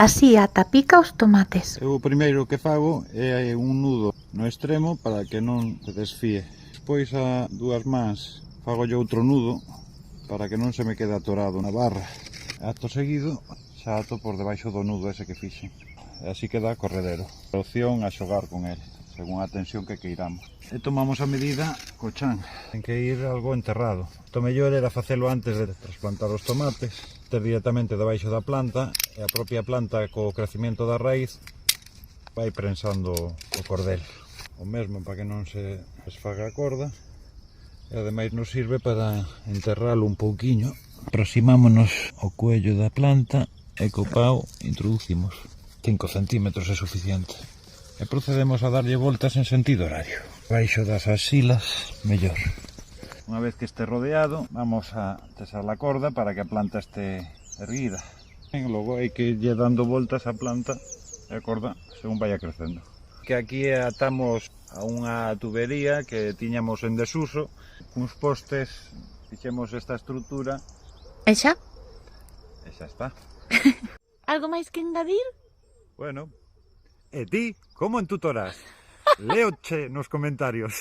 así ata pica os tomates. Eu o primeiro que fago é un nudo no extremo para que non se desfíe. Despois a dúas mans fagolle outro nudo para que non se me quede atorado na barra. Acto seguido xa ato por debaixo do nudo ese que fixen. E así queda corredero. A opción a xogar con el, según a tensión que queiramos. E tomamos a medida co chan. Ten que ir algo enterrado. O mellor era facelo antes de trasplantar os tomates, ter directamente debaixo da planta, e a propia planta co crecimiento da raíz vai prensando o cordel. O mesmo para que non se desfaga a corda, e ademais nos sirve para enterralo un pouquiño. Aproximámonos ao cuello da planta e co pau introducimos. 5 centímetros é suficiente. E procedemos a darlle voltas en sentido horario. Baixo das axilas, mellor. Unha vez que este rodeado, vamos a tesar a corda para que a planta este erguida. E logo hai que ir dando voltas á planta e a corda según vaya crecendo. Que aquí atamos a unha tubería que tiñamos en desuso, cuns postes, fixemos esta estrutura. E xa? E xa está. Algo máis que engadir? Bueno, e ti, como entutorás? Léoche nos comentarios.